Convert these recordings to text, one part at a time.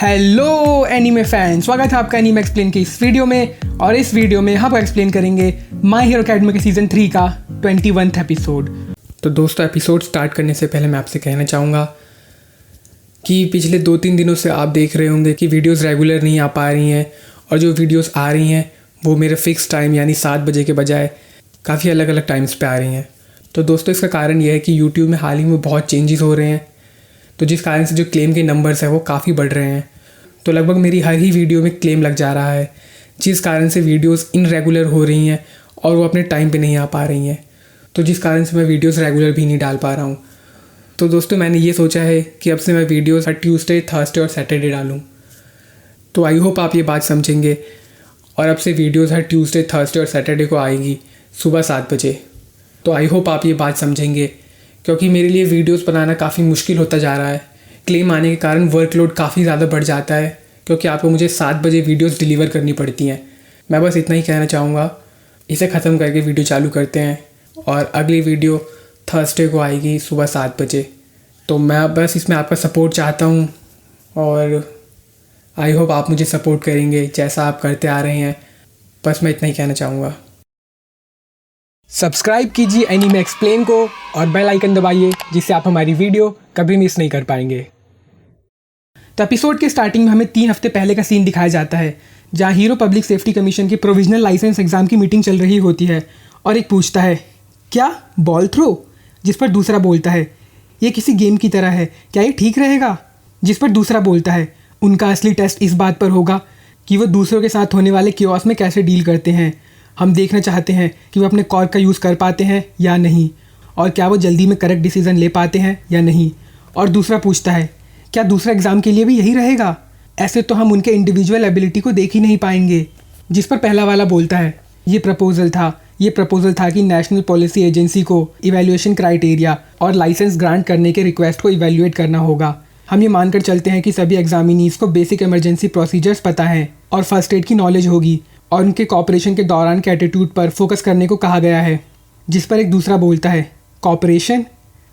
Hello anime fan, स्वागत है आपका एनीमे एक्सप्लेन की इस वीडियो में। और इस वीडियो में हम एक्सप्लेन करेंगे माय हीरो अकेडमी के सीज़न 3 का 21वां एपिसोड। तो दोस्तों, एपिसोड स्टार्ट करने से पहले मैं आपसे कहना चाहूँगा कि पिछले 2-3 दिनों से आप देख रहे होंगे कि वीडियोस रेगुलर नहीं आ पा रही हैं, और जो वीडियोस आ रही हैं वो मेरे फिक्स टाइम यानी 7 बजे के बजाय काफ़ी अलग अलग टाइम्स पे आ रही हैं। तो दोस्तों, इसका कारण यह है कि यूट्यूब में हाल ही में बहुत चेंजेस हो रहे हैं, तो जिस कारण से जो क्लेम के नंबर्स हैं वो काफ़ी बढ़ रहे हैं। तो लगभग मेरी हर ही वीडियो में क्लेम लग जा रहा है, जिस कारण से वीडियोस इनरेगुलर हो रही हैं और वो अपने टाइम पे नहीं आ पा रही हैं, तो जिस कारण से मैं वीडियोस रेगुलर भी नहीं डाल पा रहा हूँ। तो दोस्तों, मैंने ये सोचा है कि अब से मैं वीडियोस हर ट्यूसडे, थर्सडे और सैटरडे डालूँ। तो आई होप आप ये बात समझेंगे, और अब से वीडियोस हर ट्यूसडे, थर्सडे और सैटरडे को आएगी सुबह 7 बजे। तो आई होप आप ये बात समझेंगे, क्योंकि मेरे लिए वीडियोस बनाना काफ़ी मुश्किल होता जा रहा है। क्लेम आने के कारण वर्कलोड काफ़ी ज़्यादा बढ़ जाता है, क्योंकि आपको मुझे 7 बजे वीडियोस डिलीवर करनी पड़ती हैं। मैं बस इतना ही कहना चाहूँगा, इसे ख़त्म करके वीडियो चालू करते हैं, और अगली वीडियो थर्सडे को आएगी सुबह 7 बजे। तो मैं बस इसमें आपका सपोर्ट चाहता हूँ, और आई होप आप मुझे सपोर्ट करेंगे जैसा आप करते आ रहे हैं। बस मैं इतना ही कहना चाहूँगा। सब्सक्राइब कीजिए एनीमे एक्सप्लेन को और बेल आइकन दबाइए, जिससे आप हमारी वीडियो कभी मिस नहीं कर पाएंगे। तो एपिसोड के स्टार्टिंग में हमें 3 हफ्ते पहले का सीन दिखाया जाता है, जहां हीरो पब्लिक सेफ्टी कमीशन की प्रोविजनल लाइसेंस एग्जाम की मीटिंग चल रही होती है, और एक पूछता है, क्या बॉल थ्रो? जिस पर दूसरा बोलता है, ये किसी गेम की तरह है, क्या ये ठीक रहेगा? जिस पर दूसरा बोलता है, उनका असली टेस्ट इस बात पर होगा कि वो दूसरों के साथ होने वाले कियोस में कैसे डील करते हैं। हम देखना चाहते हैं कि वो अपने कॉर्क का यूज़ कर पाते हैं या नहीं, और क्या वो जल्दी में करेक्ट डिसीजन ले पाते हैं या नहीं। और दूसरा पूछता है, क्या दूसरा एग्ज़ाम के लिए भी यही रहेगा? ऐसे तो हम उनके इंडिविजुअल एबिलिटी को देख ही नहीं पाएंगे। जिस पर पहला वाला बोलता है, ये प्रपोज़ल था कि नेशनल पॉलिसी एजेंसी को इवैल्यूएशन क्राइटेरिया और लाइसेंस ग्रांट करने के रिक्वेस्ट को इवैल्यूएट करना होगा। हम ये मानकर चलते हैं कि सभी एग्जामिनीज़ को बेसिक इमरजेंसी प्रोसीजर्स पता है और फर्स्ट एड की नॉलेज होगी, और उनके कॉपरेशन के दौरान के एटीट्यूड पर फोकस करने को कहा गया है। जिस पर एक दूसरा बोलता है, कॉपरेशन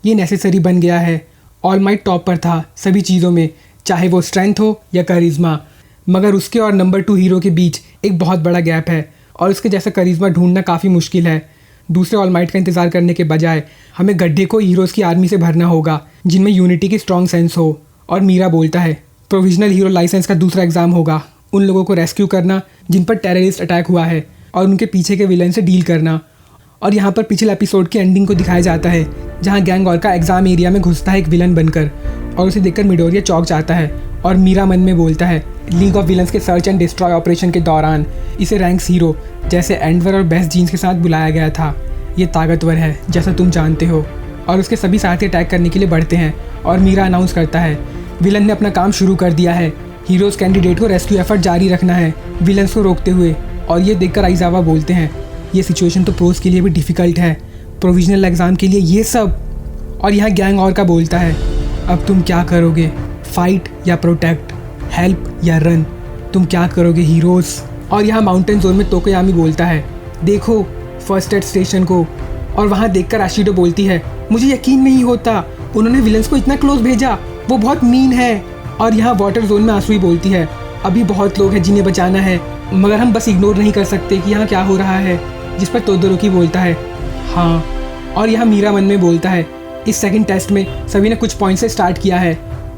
ये नेसेसरी बन गया है। ऑल माइट टॉप पर था सभी चीज़ों में, चाहे वो स्ट्रेंथ हो या करिश्मा, मगर उसके और नंबर 2 हीरो के बीच एक बहुत बड़ा गैप है, और उसके जैसा करिश्मा ढूंढना काफ़ी मुश्किल है। दूसरे ऑल माइट का इंतज़ार करने के बजाय हमें गड्ढे को हीरोज़ की आर्मी से भरना होगा, जिनमें यूनिटी की स्ट्रॉन्ग सेंस हो। और मीरा बोलता है, प्रोविजनल हीरो लाइसेंस का दूसरा एग्ज़ाम होगा उन लोगों को रेस्क्यू करना जिन पर टेररिस्ट अटैक हुआ है, और उनके पीछे के विलन से डील करना। और यहाँ पर पिछले एपिसोड की एंडिंग को दिखाया जाता है, जहाँ गैंग और का एग्ज़ाम एरिया में घुसता है एक विलन बनकर, और उसे देखकर मिडोरिया चौंक जाता है, और मीरा मन में बोलता है, लीग ऑफ विलन्स के सर्च एंड डिस्ट्रॉय ऑपरेशन के दौरान इसे रैंक्स हीरो जैसे एंडवर और बेस्ट जीन्स के साथ बुलाया गया था। ये ताकतवर है जैसा तुम जानते हो। और उसके सभी साथी अटैक करने के लिए बढ़ते हैं, और मीरा अनाउंस करता है, विलन ने अपना काम शुरू कर दिया है, हीरोज़ कैंडिडेट को रेस्क्यू एफर्ट जारी रखना है विलन्स को रोकते हुए। और ये देखकर आइजावा बोलते हैं, ये सिचुएशन तो प्रोज के लिए भी डिफ़िकल्ट है, प्रोविजनल एग्ज़ाम के लिए ये सब। और यहाँ गैंग और का बोलता है, अब तुम क्या करोगे, फाइट या प्रोटेक्ट, हेल्प या रन, तुम क्या करोगे हीरोज़? और यहाँ माउंटेन जोन में तोकोयामी बोलता है, देखो फर्स्ट एड स्टेशन को। और वहाँ देखकर आशिडो बोलती है, मुझे यकीन नहीं होता उन्होंने विलन्स को इतना क्लोज भेजा, वो बहुत मीन है। और यहाँ वाटर जोन में आंसुई बोलती है, अभी बहुत लोग हैं जिन्हें बचाना है, मगर हम बस इग्नोर नहीं कर सकते कि यहाँ क्या हो रहा है। जिस पर तोदोरोकी बोलता है, हाँ। और यहाँ मीरा मन में बोलता है, इस सेकंड टेस्ट में सभी ने कुछ पॉइंट से स्टार्ट किया है,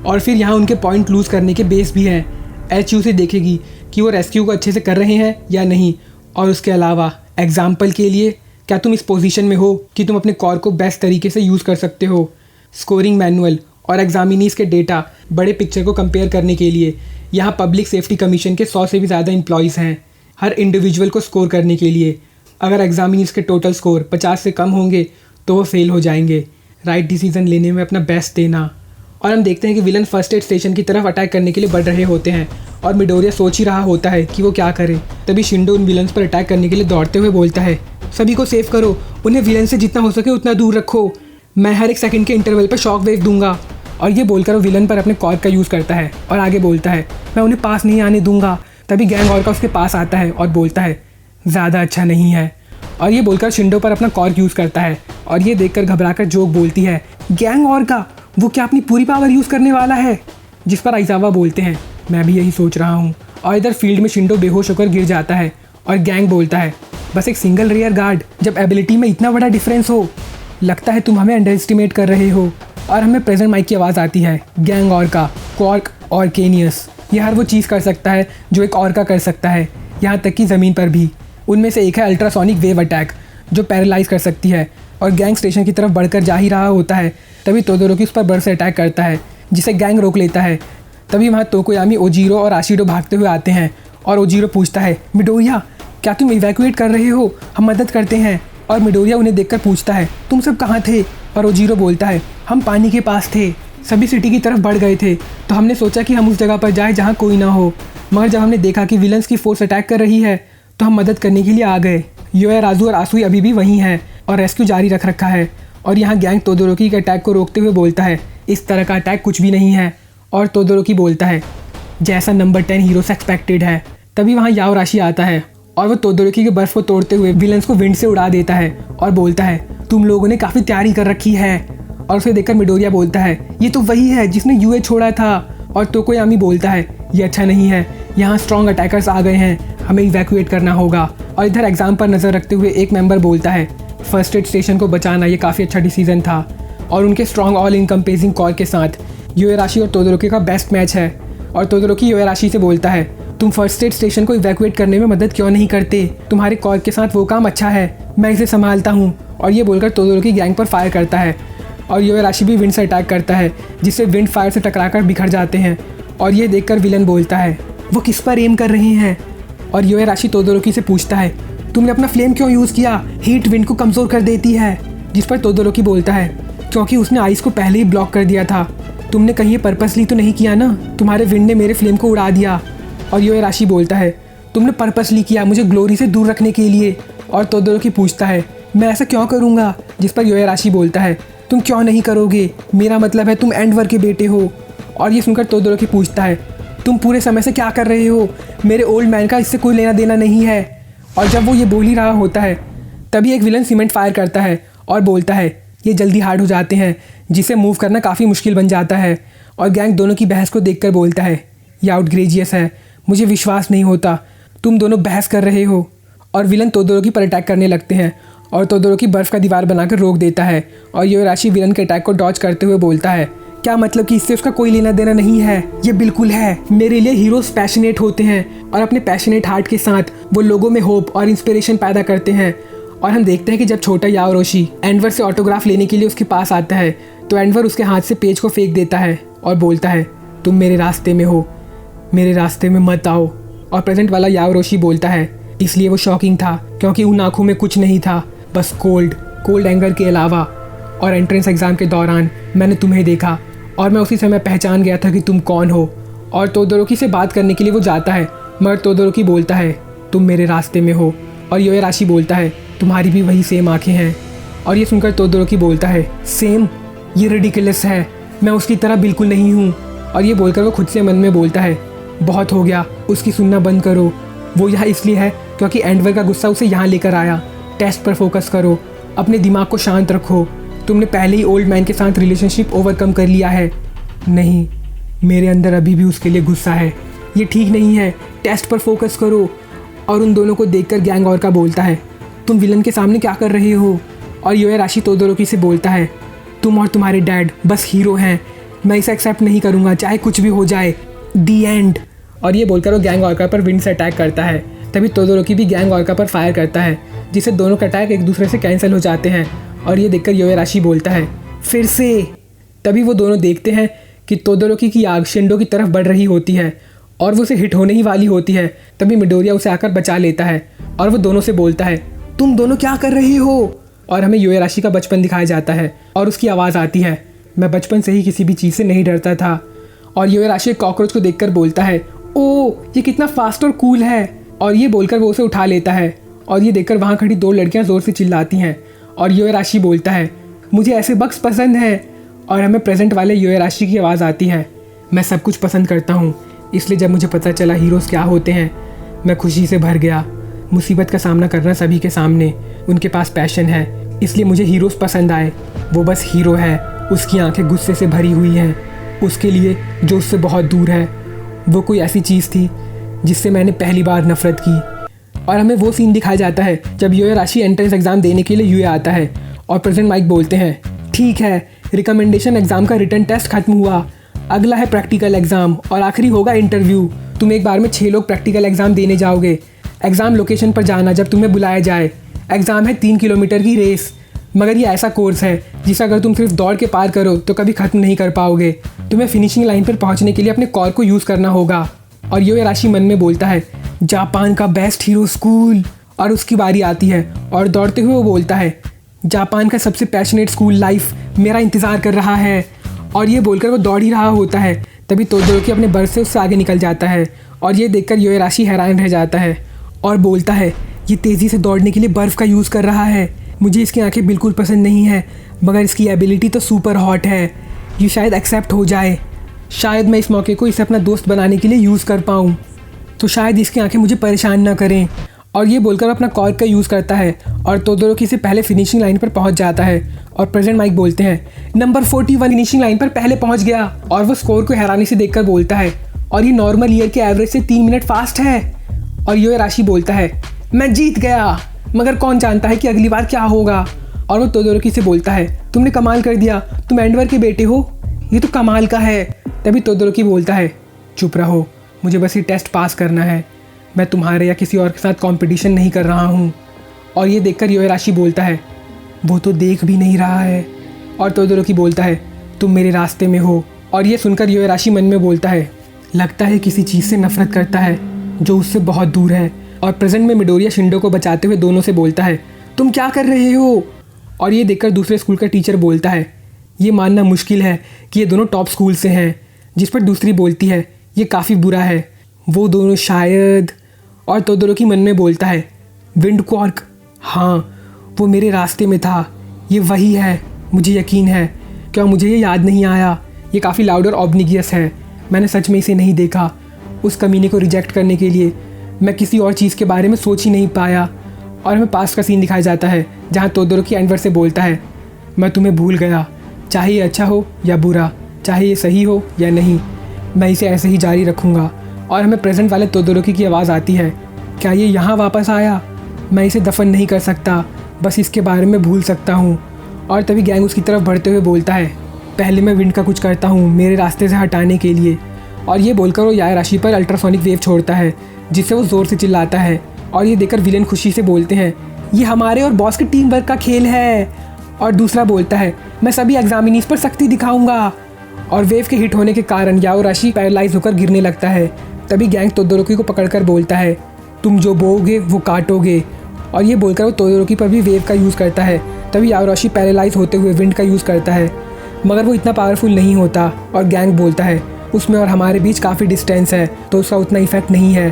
और फिर यहाँ उनके पॉइंट लूज़ करने के बेस भी हैं। एचयू से देखेगी कि वो रेस्क्यू को अच्छे से कर रहे हैं या नहीं। और उसके अलावा एग्जाम्पल के लिए, क्या तुम इस पोजीशन में हो कि तुम अपने कॉर को बेस्ट तरीके से यूज़ कर सकते हो? स्कोरिंग मैनुअल और एग्जामिनीज़ के डेटा बड़े पिक्चर को कंपेयर करने के लिए यहाँ पब्लिक सेफ्टी कमीशन के 100 से भी ज़्यादा एम्प्लॉयज़ हैं, हर इंडिविजुअल को स्कोर करने के लिए। अगर एग्जामिनीज़ के टोटल स्कोर 50 से कम होंगे तो वो फेल हो जाएंगे। राइट डिसीजन लेने में अपना बेस्ट देना। और हम देखते हैं कि विलन फर्स्ट एड स्टेशन की तरफ अटैक करने के लिए बढ़ रहे होते हैं, और मिडोरिया सोच ही रहा होता है कि वो क्या करे। तभी शिंडो उन विलन्स पर अटैक करने के लिए दौड़ते हुए बोलता है, सभी को सेव करो, उन्हें विलन से जितना हो सके उतना दूर रखो, मैं हर एक सेकंड के इंटरवल पर शॉक वेव दूंगा। और ये बोलकर वो विलन पर अपने कॉर्क का यूज़ करता है, और आगे बोलता है, मैं उन्हें पास नहीं आने दूंगा। तभी गैंग और का उसके पास आता है और बोलता है, ज़्यादा अच्छा नहीं है। और ये बोलकर शिंडो पर अपना कॉर्क यूज़ करता है, और ये देखकर घबराकर जोक बोलती है, गैंग और का वो क्या अपनी पूरी पावर यूज़ करने वाला है? जिस पर आइजावा बोलते हैं, मैं भी यही सोच रहा हूँ। और इधर फील्ड में शिंडो बेहोश होकर गिर जाता है और गैंग बोलता है, बस एक सिंगल रियर गार्ड, जब एबिलिटी में इतना बड़ा डिफरेंस हो। लगता है तुम हमें अंडर एस्टिमेट कर रहे हो। और हमें प्रेजेंट माइक की आवाज़ आती है, गैंग ऑर्का, क्वार्क और केनियस। ये हर वो चीज़ कर सकता है जो एक ऑर्का कर सकता है, यहाँ तक कि ज़मीन पर भी। उनमें से एक है अल्ट्रासोनिक वेव अटैक, जो पैरालाइज कर सकती है। और गैंग स्टेशन की तरफ बढ़कर जा ही रहा होता है, तभी तोदोरोकी उस पर बर्फ से अटैक करता है, जिसे गैंग रोक लेता है। तभी वहाँ तोकोयामी, ओजीरो और आशिडो भागते हुए आते हैं। और ओजीरो पूछता है, मिडोरिया क्या तुम इवैक्यूएट कर रहे हो? हम मदद करते हैं। और मिडोरिया उन्हें देखकर पूछता है, तुम सब कहाँ थे? और ओजीरो बोलता है, हम पानी के पास थे, सभी सिटी की तरफ बढ़ गए थे, तो हमने सोचा कि हम उस जगह पर जाएं जहाँ कोई ना हो। मगर जब हमने देखा कि विलन्स की फोर्स अटैक कर रही है, तो हम मदद करने के लिए आ गए। योएराजू और आसुई अभी भी वहीं हैं और रेस्क्यू जारी रख रखा है। और यहाँ गैंग तोदोरोकी के अटैक को रोकते हुए बोलता है, इस तरह का अटैक कुछ भी नहीं है। और तोदोरोकी बोलता है, जैसा नंबर 10 हीरो से एक्सपेक्टेड है। तभी वहाँ याओराशी आता है और वो तोदोरोकी के बर्फ को तोड़ते हुए विलन्स को विंड से उड़ा देता है और बोलता है, तुम लोगों ने काफ़ी तैयारी कर रखी है। और उसे देखकर मिडोरिया बोलता है, ये तो वही है जिसने यूए छोड़ा था। और तोकोयामी बोलता है, ये अच्छा नहीं है, यहाँ स्ट्रॉन्ग अटैकर्स आ गए हैं, हमें इवैक्यूएट करना होगा। और इधर एग्जाम पर नज़र रखते हुए एक मेंबर बोलता है, फर्स्ट एड स्टेशन को बचाना ये काफ़ी अच्छा डिसीजन था। और उनके स्ट्रॉन्ग ऑल इनकम्पेजिंग कॉर के साथ योएराशी और तोदोरोकी का बेस्ट मैच है। और तोदोरोकी योएराशी से बोलता है, तुम फर्स्ट एड स्टेशन को इवैक्यूएट करने में मदद क्यों नहीं करते? तुम्हारे कॉर के साथ वो काम अच्छा है, मैं इसे संभालता हूँ। और ये बोलकर तोदोरोकी गैंग पर फायर करता है और योएराशी भी विंड से अटैक करता है, जिससे विंड फायर से टकराकर बिखर जाते हैं। और ये देखकर विलन बोलता है, वो किस पर एम कर रहे हैं? और योएराशी तोदोरोकी से पूछता है, तुमने अपना फ्लेम क्यों यूज़ किया? हीट विंड को कमज़ोर कर देती है। जिस पर तोदोरोकी बोलता है, क्योंकि उसने आइस को पहले ही ब्लॉक कर दिया था। तुमने कहीं ये पर्पसली तो नहीं किया ना? तुम्हारे विंड ने मेरे फ्लेम को उड़ा दिया। और योएराशी बोलता है, तुमने पर्पसली किया, मुझे ग्लोरी से दूर रखने के लिए। और तोदोरोकी पूछता है, मैं ऐसा क्यों करूँगा? जिस पर योएराशी बोलता है, तुम क्यों नहीं करोगे? मेरा मतलब है तुम एंडवर के बेटे हो। और ये सुनकर तोदोरोकी पूछता है, तुम पूरे समय से क्या कर रहे हो? मेरे ओल्ड मैन का इससे कोई लेना देना नहीं है। और जब वो ये बोल ही रहा होता है, तभी एक विलन सीमेंट फायर करता है और बोलता है, ये जल्दी हार्ड हो जाते हैं, जिसे मूव करना काफ़ी मुश्किल बन जाता है। और गैंग दोनों की बहस को देखकर बोलता है, यह आउटग्रेजियस है, मुझे विश्वास नहीं होता, तुम दोनों बहस कर रहे हो। और विलन तोदोरोकी पर अटैक करने लगते हैं और तोदोरोकी बर्फ़ का दीवार बनाकर रोक देता है। और योएराशी विलन के अटैक को डॉज करते हुए बोलता है, क्या मतलब कि इससे उसका कोई लेना देना नहीं है? ये बिल्कुल है। मेरे लिए हीरोज पैशनेट होते हैं और अपने पैशनेट हार्ट के साथ वो लोगों में होप और इंस्पिरेशन पैदा करते हैं। और हम देखते हैं कि जब छोटा याओरोशी एंडवर से ऑटोग्राफ लेने के लिए उसके पास आता है, तो एंडवर उसके हाथ से पेज को फेंक देता है और बोलता है, तुम मेरे रास्ते में हो, मेरे रास्ते में मत आओ। और प्रेजेंट वाला याओरोशी बोलता है, इसलिए वो शॉकिंग था क्योंकि उन आँखों में कुछ नहीं था, बस कोल्ड एंगर के अलावा। और एंट्रेंस एग्ज़ाम के दौरान मैंने तुम्हें देखा और मैं उसी समय पहचान गया था कि तुम कौन हो। और तोदोरोकी से बात करने के लिए वो जाता है, मगर तोदोरोकी बोलता है, तुम मेरे रास्ते में हो। और योएराशी बोलता है, तुम्हारी भी वही सेम आँखें हैं। और ये सुनकर तोदोरोकी बोलता है, सेम? ये रिडिकुलस है, मैं उसकी तरह बिल्कुल नहीं हूँ। और ये बोलकर वो खुद से मन में बोलता है, बहुत हो गया, उसकी सुनना बंद करो। वो यहाँ इसलिए है क्योंकि एंडवर का गुस्सा उसे यहाँ लेकर आया। टेस्ट पर फोकस करो, अपने दिमाग को शांत रखो। तुमने पहले ही ओल्ड मैन के साथ रिलेशनशिप ओवरकम कर लिया है। नहीं, मेरे अंदर अभी भी उसके लिए गुस्सा है। ये ठीक नहीं है, टेस्ट पर फोकस करो। और उन दोनों को देखकर गैंग ऑर्का बोलता है, तुम विलन के सामने क्या कर रहे हो? और योएराशी तोदोरोकी से बोलता है, तुम और तुम्हारे डैड बस हीरो हैं, मैं इसे एक्सेप्ट नहीं करूँगा, चाहे कुछ भी हो जाए, दी एंड। और ये बोलकर वो गैंग ऑर्का पर विंड से अटैक करता है। तभी तोदोरोकी भी गैंग ऑर्का पर फायर करता है, जिससे दोनों का अटैक एक दूसरे से कैंसिल हो जाते हैं। और ये देखकर योएराशी बोलता है, फिर से। तभी वो दोनों देखते हैं कि तोदोरोकी की आग शिंडो की तरफ बढ़ रही होती है और वो उसे हिट होने ही वाली होती है। तभी मिडोरिया उसे आकर बचा लेता है और वो दोनों से बोलता है, तुम दोनों क्या कर रहे हो? और हमें योएराशी का बचपन दिखाया जाता है और उसकी आवाज़ आती है, मैं बचपन से ही किसी भी चीज़ से नहीं डरता था। और योएराशी कॉकरोच को देखकर बोलता है, ओ ये कितना फास्ट और कूल है। और ये बोलकर वो उसे उठा लेता है। और ये देखकर वहाँ खड़ी दो लड़कियाँ ज़ोर से चिल्लाती हैं और योएराशी बोलता है, मुझे ऐसे बग्स पसंद हैं। और हमें प्रेजेंट वाले योएराशी की आवाज़ आती है, मैं सब कुछ पसंद करता हूँ, इसलिए जब मुझे पता चला हीरोज़ क्या होते हैं, मैं खुशी से भर गया। मुसीबत का सामना करना सभी के सामने, उनके पास पैशन है, इसलिए मुझे हीरोज़ पसंद आए। वो बस हीरो है, उसकी आंखें गुस्से से भरी हुई हैं, उसके लिए जो उससे बहुत दूर है, वो कोई ऐसी चीज़ थी जिससे मैंने पहली बार नफरत की। और हमें वो सीन दिखाया जाता है जब योराशी एंट्रेंस एग्ज़ाम देने के लिए यूए आता है और प्रेसिडेंट माइक बोलते हैं, ठीक है, रिकमेंडेशन एग्ज़ाम का रिटन टेस्ट खत्म हुआ, अगला है प्रैक्टिकल एग्ज़ाम और आखिरी होगा इंटरव्यू। तुम एक बार में 6 लोग प्रैक्टिकल एग्ज़ाम देने जाओगे। एग्ज़ाम लोकेशन पर जाना जब तुम्हें बुलाया जाए। एग्ज़ाम है 3 किलोमीटर की रेस, मगर ये ऐसा कोर्स है जिसे अगर तुम सिर्फ दौड़ के पार करो तो कभी ख़त्म नहीं कर पाओगे। तुम्हें फिनिशिंग लाइन पर पहुंचने के लिए अपने कॉर को यूज़ करना होगा। और योराशी मन में बोलता है, जापान का बेस्ट हीरो स्कूल। और उसकी बारी आती है और दौड़ते हुए वो बोलता है, जापान का सबसे पैशनेट स्कूल लाइफ मेरा इंतज़ार कर रहा है। और ये बोलकर वो दौड़ ही रहा होता है, तभी तोदोरोकी अपने बर्थ से उससे आगे निकल जाता है। और ये देखकर योराशी हैरान रह जाता है और बोलता है, ये तेज़ी से दौड़ने के लिए बर्फ़ का यूज़ कर रहा है। मुझे इसकी आंखें बिल्कुल पसंद नहीं है, मगर इसकी एबिलिटी तो सुपर हॉट है। ये शायद एक्सेप्ट हो जाए। शायद मैं इस मौके को इसे अपना दोस्त बनाने के लिए यूज़ कर पाऊँ, तो शायद इसकी आंखें मुझे परेशान ना करें। और ये बोलकर अपना कॉर्क का यूज़ करता है और तोदोरोकी से पहले फिनिशिंग लाइन पर पहुंच जाता है। और प्रेसिडेंट माइक बोलते हैं, नंबर 41 फिनिशिंग लाइन पर पहले पहुंच गया। और वो स्कोर को हैरानी से देखकर बोलता है, और ये नॉर्मल ईयर के एवरेज से 3 मिनट फास्ट है। और योराशी बोलता है, मैं जीत गया, मगर कौन जानता है कि अगली बार क्या होगा। और वो तोदोरोकी से बोलता है, तुमने कमाल कर दिया, तुम एंडवर के बेटे हो, ये तो कमाल का है। तभी तोदोरोकी बोलता है, चुप रहो, मुझे बस ये टेस्ट पास करना है, मैं तुम्हारे या किसी और के साथ कंपटीशन नहीं कर रहा हूँ। और ये देखकर योराशी बोलता है, वो तो देख भी नहीं रहा है। और तोदोरोकी बोलता है, तुम मेरे रास्ते में हो। और ये सुनकर योराशी मन में बोलता है, लगता है किसी चीज़ से नफरत करता है जो उससे बहुत दूर है। और प्रेजेंट में मिडोरिया शिंडो को बचाते हुए दोनों से बोलता है, तुम क्या कर रहे हो। और ये देखकर दूसरे स्कूल का टीचर बोलता है, ये मानना मुश्किल है कि ये दोनों टॉप स्कूल से हैं। जिस पर दूसरी बोलती है, ये काफ़ी बुरा है, वो दोनों शायद। और तोदोरोकी मन में बोलता है, विंड क्वार्क, हाँ वो मेरे रास्ते में था, ये वही है, मुझे यकीन है। क्या मुझे ये याद नहीं आया, ये काफ़ी लाउड और ऑब्निगियस है, मैंने सच में इसे नहीं देखा। उस कमीने को रिजेक्ट करने के लिए मैं किसी और चीज़ के बारे में सोच ही नहीं पाया। और हमें पास का सीन दिखाया जाता है जहाँ तोदोरोकी एंडवर से बोलता है, मैं तुम्हें भूल गया, चाहे ये अच्छा हो या बुरा, चाहे ये सही हो या नहीं, मैं इसे ऐसे ही जारी रखूँगा। और हमें प्रेजेंट वाले तोदोरोकी की आवाज़ आती है, क्या ये यहाँ वापस आया, मैं इसे दफन नहीं कर सकता, बस इसके बारे में भूल सकता हूँ। और तभी गैंग उसकी तरफ बढ़ते हुए बोलता है, पहले मैं विंड का कुछ करता हूँ मेरे रास्ते से हटाने के लिए। और ये बोलकर वो योराशी पर अल्ट्रासोनिक वेव छोड़ता है, जिससे वो ज़ोर से चिल्लाता है। और ये देखकर विलेन खुशी से बोलते हैं, ये हमारे और बॉस के टीम वर्क का खेल है। और दूसरा बोलता है, मैं सभी एग्जामिनीज पर सख्ती दिखाऊंगा। और वेव के हिट होने के कारण योराशी पैरालाइज होकर गिरने लगता है। तभी गैंग तोदोरोकी को पकड़कर बोलता है, तुम जो बोओगे वो काटोगे। और ये बोलकर वो तोदोरोकी पर भी वेव का यूज़ करता है। तभी योराशी पैरालाइज होते हुए विंड का यूज़ करता है, मगर वो इतना पावरफुल नहीं होता। और गैंग बोलता है, उसमें और हमारे बीच काफ़ी डिस्टेंस है, तो उसका उतना इफेक्ट नहीं है।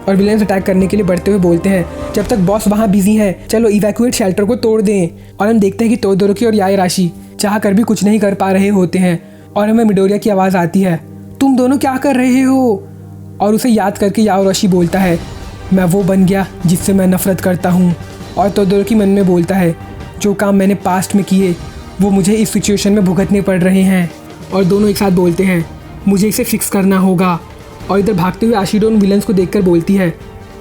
और विलेंस अटैक करने के लिए बढ़ते हुए बोलते हैं, जब तक बॉस वहाँ बिजी हैं, चलो इवैक्यूएट शेल्टर को तोड़ दें। और हम देखते हैं कि तोदोरोकी और योराशी चाह कर भी कुछ नहीं कर पा रहे होते हैं। और हमें मिडोरिया की आवाज़ आती है, तुम दोनों क्या कर रहे हो। और उसे याद करके योराशी बोलता है, मैं वो बन गया जिससे मैं नफरत करता हूँ। और तोदोरोकी मन में बोलता है, जो काम मैंने पास्ट में किए वो मुझे इस सिचुएशन में भुगतने पड़ रहे हैं। और दोनों एक साथ बोलते हैं, मुझे इसे फिक्स करना होगा। और इधर भागते हुए आशिडो उन विलन्स को देखकर बोलती है,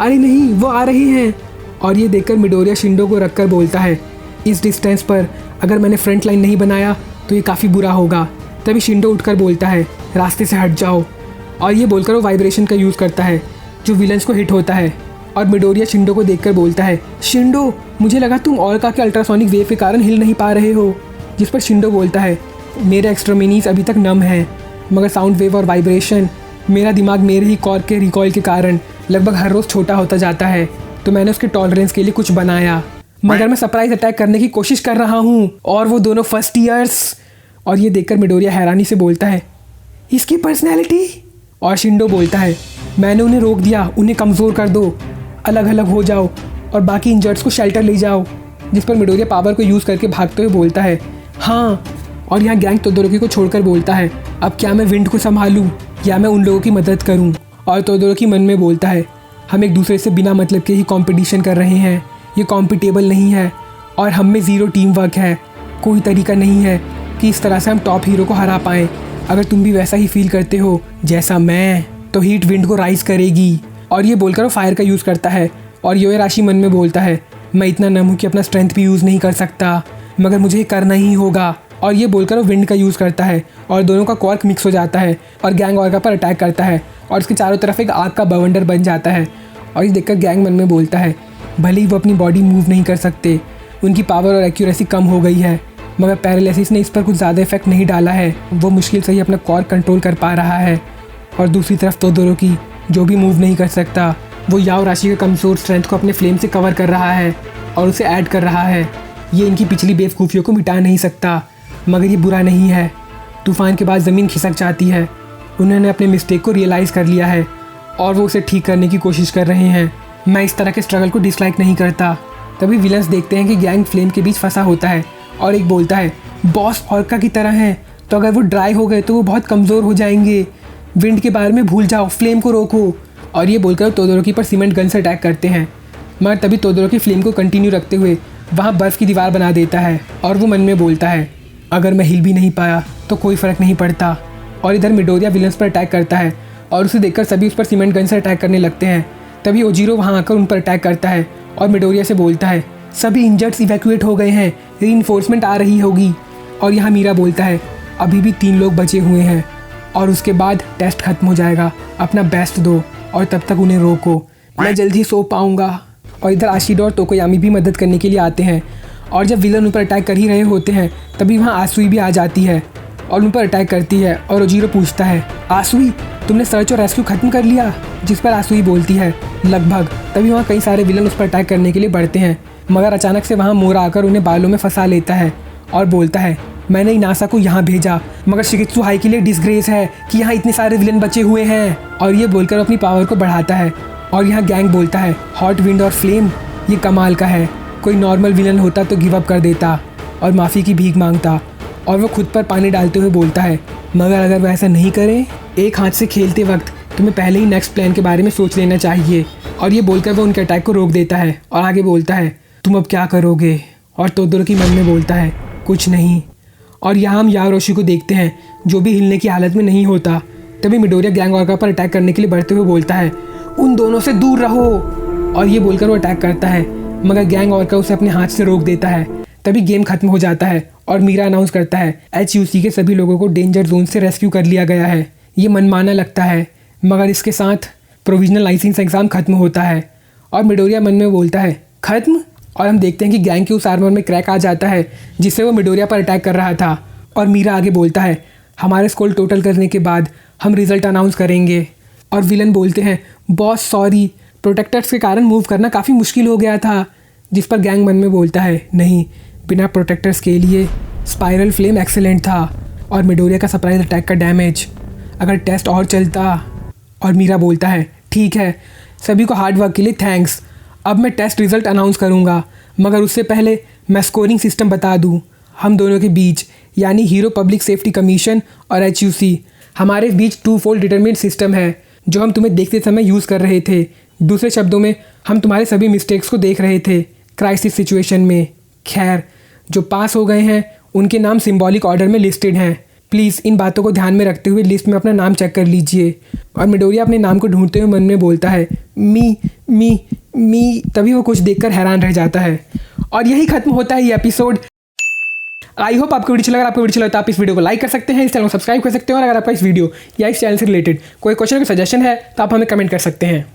अरे नहीं वो आ रहे हैं। और ये देखकर मिडोरिया शिंडो को रखकर बोलता है, इस डिस्टेंस पर अगर मैंने फ्रंट लाइन नहीं बनाया तो ये काफ़ी बुरा होगा। तभी शिंडो उठकर बोलता है, रास्ते से हट जाओ। और ये बोलकर वो वाइब्रेशन का यूज़ करता है जो विलन्स को हिट होता है। और मिडोरिया शिंडो को देखकर बोलता है, शिंडो मुझे लगा तुम और का के अल्ट्रासोनिक वेव के कारण हिल नहीं पा रहे हो। जिस पर शिंडो बोलता है, मेरे एक्स्ट्रोमिनीज अभी तक नम है, मगर साउंड वेव और वाइब्रेशन, मेरा दिमाग मेरे ही कॉर्क के रिकॉइल के कारण लगभग हर रोज़ छोटा होता जाता है, तो मैंने उसके टॉलरेंस के लिए कुछ बनाया, मगर मैं सरप्राइज अटैक करने की कोशिश कर रहा हूँ। और वो दोनों फर्स्ट ईयर्स। और ये देखकर मिडोरिया हैरानी से बोलता है, इसकी पर्सनैलिटी। और शिंडो बोलता है, मैंने उन्हें रोक दिया, उन्हें कमज़ोर कर दो, अलग अलग हो जाओ और बाकी इंजर्ड्स को शेल्टर ले जाओ। जिस पर मिडोरिया पावर को यूज़ करके भागते हुए बोलता है, हाँ। और यहाँ गैंग तोदोरोकी को छोड़कर बोलता है, अब क्या मैं विंड को संभालूं या मैं उन लोगों की मदद करूं। और तोदोरोकी मन में बोलता है, हम एक दूसरे से बिना मतलब के ही कंपटीशन कर रहे हैं, ये कॉम्पिटेबल नहीं है और हम में ज़ीरो टीम वर्क है। कोई तरीका नहीं है कि इस तरह से हम टॉप हीरो को हरा पाएँ। अगर तुम भी वैसा ही फील करते हो जैसा मैं, तो हीट विंड को राइज करेगी। और ये बोलकर वो फायर का यूज़ करता है और योएराशी मन में बोलता है, मैं इतना नम हूँ कि अपना स्ट्रेंथ भी यूज़ नहीं कर सकता, मगर मुझे ये करना ही होगा। और ये बोलकर वो विंड का यूज़ करता है और दोनों का क्वार्क मिक्स हो जाता है और गैंग ऑर्का पर अटैक करता है और उसके चारों तरफ एक आग का बवंडर बन जाता है। और ये देखकर गैंग मन में बोलता है, भले ही वो अपनी बॉडी मूव नहीं कर सकते, उनकी पावर और एक्यूरेसी कम हो गई है, मगर पैरालिसिस ने इस पर कुछ ज़्यादा इफेक्ट नहीं डाला है। वो मुश्किल से ही अपना क्वार्क कंट्रोल कर पा रहा है। और दूसरी तरफ तोदोरोकी जो भी मूव नहीं कर सकता, वो याओराशी के कमज़ोर स्ट्रेंथ को अपने फ्लेम से कवर कर रहा है और उसे ऐड कर रहा है। ये इनकी पिछली बेवकूफ़ियों को मिटा नहीं सकता, मगर ये बुरा नहीं है। तूफ़ान के बाद ज़मीन खिसक जाती है। उन्होंने अपने मिस्टेक को रियलाइज़ कर लिया है और वो उसे ठीक करने की कोशिश कर रहे हैं। मैं इस तरह के स्ट्रगल को डिसलाइक नहीं करता। तभी विलन्स देखते हैं कि गैंग फ्लेम के बीच फंसा होता है और एक बोलता है, बॉस ऑर्का की तरह हैं, तो अगर वो ड्राई हो गए तो वो बहुत कमज़ोर हो जाएंगे। विंड के बारे में भूल जाओ, फ्लेम को रोको। और ये बोलकर तोदोरोकी पर सीमेंट गन से अटैक करते हैं, मगर तभी तोदोरोकी फ्लेम को कंटिन्यू रखते हुए वहाँ बर्फ़ की दीवार बना देता है। और वो मन में बोलता है, अगर मैं हिल भी नहीं पाया तो कोई फ़र्क नहीं पड़ता। और इधर मिडोरिया विलन्स पर अटैक करता है और उसे देखकर सभी उस पर सीमेंट गन से अटैक करने लगते हैं। तभी ओजीरो वहाँ आकर उन पर अटैक करता है और मिडोरिया से बोलता है, सभी इंजर्ड्स इवैक्यूएट हो गए हैं, रीइंफोर्समेंट आ रही होगी। और यहाँ मीरा बोलता है, अभी भी 3 लोग बचे हुए हैं और उसके बाद टेस्ट खत्म हो जाएगा, अपना बेस्ट दो और तब तक उन्हें रोको, मैं जल्दी सो पाऊँगा। और इधर आशिडो और तोकोयामी भी मदद करने के लिए आते हैं। और जब विलन उन पर अटैक कर ही रहे होते हैं तभी वहाँ आसुई भी आ जाती है और उन पर अटैक करती है। और ओजीरो पूछता है, आसुई तुमने सर्च और रेस्क्यू खत्म कर लिया? जिस पर आसुई बोलती है, लगभग। तभी वहाँ कई सारे विलन उस पर अटैक करने के लिए बढ़ते हैं, मगर अचानक से वहाँ मोरा आकर उन्हें बालों में फंसा लेता है और बोलता है, मैंने इनासा को यहाँ भेजा, मगर शिगित्सु हाई के लिए डिसग्रेस है कि यहाँ इतने सारे विलन बचे हुए हैं। और ये बोलकर अपनी पावर को बढ़ाता है। और यहाँ गैंग बोलता है, हॉट विंड और फ्लेम ये कमाल का है, कोई नॉर्मल विलन होता तो गिव अप कर देता और माफ़ी की भीख मांगता। और वो खुद पर पानी डालते हुए बोलता है, मगर अगर वो ऐसा नहीं करे, एक हाथ से खेलते वक्त तुम्हें पहले ही नेक्स्ट प्लान के बारे में सोच लेना चाहिए। और ये बोलकर वो उनके अटैक को रोक देता है और आगे बोलता है, तुम अब क्या करोगे? और तोदोरोकी मन में बोलता है, कुछ नहीं। और यहाँ हम याओराशी को देखते हैं जो भी हिलने की हालत में नहीं होता। तभी मिडोरिया गैंग ऑर्का पर अटैक करने के लिए बढ़ते हुए बोलता है, उन दोनों से दूर रहो। और ये बोलकर वो अटैक करता है, मगर गैंग ऑर्का उसे अपने हाथ से रोक देता है। तभी गेम खत्म हो जाता है और मीरा अनाउंस करता है, HUC के सभी लोगों को डेंजर जोन से रेस्क्यू कर लिया गया है। ये मनमाना लगता है, मगर इसके साथ प्रोविजनल लाइसेंस एग्ज़ाम खत्म होता है। और मिडोरिया मन में बोलता है, खत्म? और हम देखते हैं कि गैंग के उस आर्मर में क्रैक आ जाता है जिससे वो मिडोरिया पर अटैक कर रहा था। और मीरा आगे बोलता है, हमारे स्कोर टोटल करने के बाद हम रिजल्ट अनाउंस करेंगे। और विलन बोलते हैं, बॉस सॉरी, प्रोटेक्टर्स के कारण मूव करना काफ़ी मुश्किल हो गया था। जिस पर गैंग मन में बोलता है, नहीं, बिना प्रोटेक्टर्स के लिए स्पाइरल फ्लेम एक्सेलेंट था। और मिडोरिया का सरप्राइज अटैक का डैमेज, अगर टेस्ट और चलता। और मीरा बोलता है, ठीक है, सभी को हार्ड वर्क के लिए थैंक्स। अब मैं टेस्ट रिज़ल्ट अनाउंस करूँगा, मगर उससे पहले मैं स्कोरिंग सिस्टम बता दूँ। हम दोनों के बीच, यानी हीरो पब्लिक सेफ्टी कमीशन और HUC, हमारे बीच 2-fold डिटरमिनेंट सिस्टम है जो हम तुम्हें देखते समय यूज़ कर रहे थे। दूसरे शब्दों में, हम तुम्हारे सभी मिस्टेक्स को देख रहे थे क्राइसिस सिचुएशन में। खैर, जो पास हो गए हैं उनके नाम सिंबॉलिक ऑर्डर में लिस्टेड हैं। प्लीज़ इन बातों को ध्यान में रखते हुए लिस्ट में अपना नाम चेक कर लीजिए। और मिडोरिया अपने नाम को ढूंढते हुए मन में बोलता है, मी मी मी। तभी वो कुछ देखकर हैरान रह जाता है। और यही खत्म होता है ये एपिसोड। आई होप आपको वीडियो लगा। आपको वीडियो लगा तो आप इस वीडियो को लाइक कर सकते हैं, इस चैनल को सब्सक्राइब कर सकते हैं। और अगर आपका इस वीडियो या इस चैनल से रिलेटेड कोई क्वेश्चन या सजेशन है तो आप हमें कमेंट कर सकते हैं।